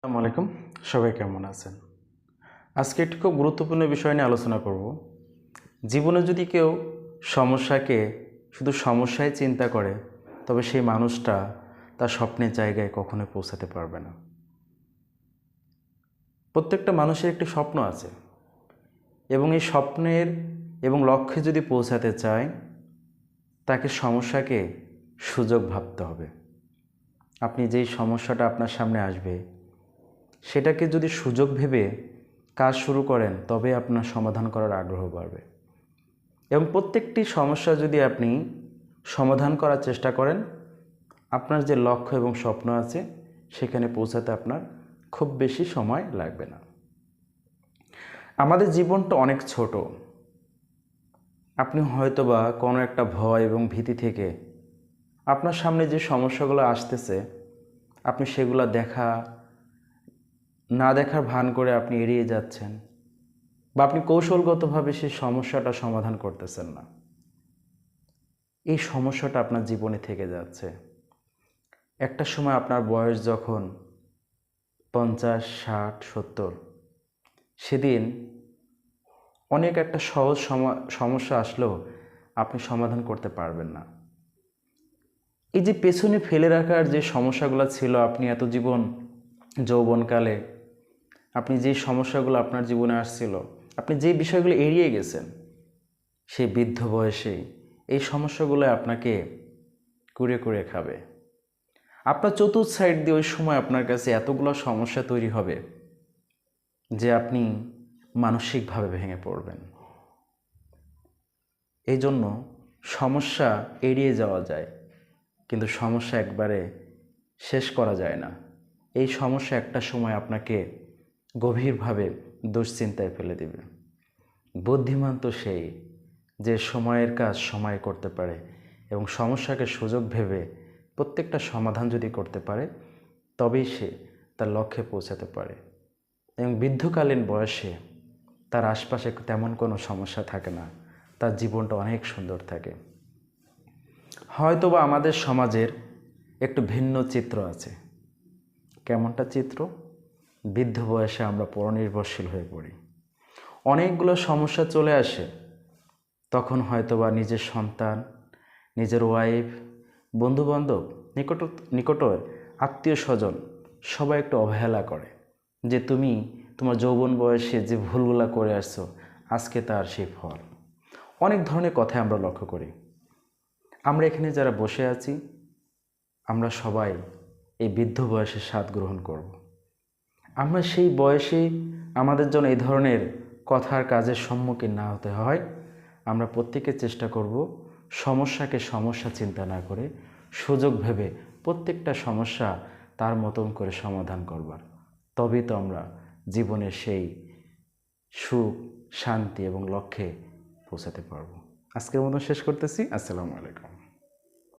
আসসালামু আলাইকুম। সবাই কেমন আছেন? আজকে একটি খুব গুরুত্বপূর্ণ বিষয় নিয়ে আলোচনা করব। জীবনে যদি কেউ সমস্যাকে শুধু সমস্যায় চিন্তা করে, তবে সেই মানুষটা তার স্বপ্নের জায়গায় কখনোই পৌঁছাতে পারবে না। প্রত্যেকটা মানুষের একটি স্বপ্ন আছে এবং এই স্বপ্নের এবং লক্ষ্যে যদি পৌঁছাতে চায়, তাকে সমস্যাকে সুযোগ ভাবতে হবে। আপনি যেই সমস্যাটা আপনার সামনে আসবে, সেটাকে যদি সুযোগ ভেবে কাজ শুরু করেন, তবে আপনার সমাধান করার আগ্রহ বাড়বে। এবং প্রত্যেকটি সমস্যা যদি আপনি সমাধান করার চেষ্টা করেন, আপনার যে লক্ষ্য এবং স্বপ্ন আছে সেখানে পৌঁছাতে আপনার খুব বেশি সময় লাগবে না। আমাদের জীবনটা অনেক ছোট। আপনি হয়তোবা কোনো একটা ভয় এবং ভীতি থেকে আপনার সামনে যে সমস্যাগুলো আসতেছে, আপনি সেগুলো না দেখার ভান করে আপনি এড়িয়ে যাচ্ছেন, বা আপনি কৌশলগতভাবে সেই সমস্যাটা সমাধান করতেছেন না। এই সমস্যাটা আপনার জীবনে থেকে যাচ্ছে। একটা সময় আপনার বয়স যখন 50, 60, 70, সেদিন অনেক একটা সহজ সমস্যা আসলেও আপনি সমাধান করতে পারবেন না। এই যে পেছনে ফেলে রাখার যে সমস্যাগুলো ছিল, আপনি এত জীবন যৌবনকালে আপনি যে সমস্যাগুলো আপনার জীবনে আসছিল, আপনি যে বিষয়গুলো এড়িয়ে গেছেন, সেই বৃদ্ধ বয়সে এই সমস্যাগুলো আপনাকে কুরে কুরে খাবে। আপনার চতুর্থ সাইড দিয়ে ওই সময় আপনার কাছে এতগুলো সমস্যা তৈরি হবে যে আপনি মানসিকভাবে ভেঙে পড়বেন। এই জন্য সমস্যা এড়িয়ে যাওয়া যায়, কিন্তু সমস্যা একবারে শেষ করা যায় না। এই সমস্যা একটা সময় আপনাকে গভীরভাবে দুশ্চিন্তায় ফেলে দেবে। বুদ্ধিমান তো সেই যে সময়ের কাজ সময় করতে পারে এবং সমস্যাকে সুযোগ ভেবে প্রত্যেকটা সমাধান যদি করতে পারে, তবেই সে তার লক্ষ্যে পৌঁছাতে পারে। এবং বৃদ্ধকালীন বয়সে তার আশপাশে তেমন কোনো সমস্যা থাকে না, তার জীবনটা অনেক সুন্দর থাকে। হয়তোবা আমাদের সমাজের একটু ভিন্ন চিত্র আছে। কেমনটা চিত্র? বৃদ্ধ বয়সে আমরা পরনির্ভরশীল হয়ে পড়ি। অনেকগুলো সমস্যা চলে আসে, তখন হয়তোবা নিজের সন্তান, নিজের ওয়াইফ, বন্ধুবান্ধব, নিকট আত্মীয় স্বজন সবাই একটু অবহেলা করে যে তুমি তোমার যৌবন বয়সে যে ভুলগুলা করে আসছো, আজকে তার সেই ফল। অনেক ধরনের কথা আমরা লক্ষ্য করি। আমরা এখানে যারা বসে আছি, আমরা সবাই এই বৃদ্ধ বয়সে স্বাদ গ্রহণ করব। আমরা সেই বয়সে আমাদের জন্য এই ধরনের কথার কাজের সম্মুখীন না হতে হয়। আমরা প্রত্যেকে চেষ্টা করব সমস্যাকে সমস্যা চিন্তা না করে সুযোগ ভেবে প্রত্যেকটা সমস্যা তার মতন করে সমাধান করবার। তবেই তো আমরা জীবনের সেই সুখ, শান্তি এবং লক্ষ্যে পৌঁছাতে পারব। আজকের মতো শেষ করতেছি। আসসালামু আলাইকুম।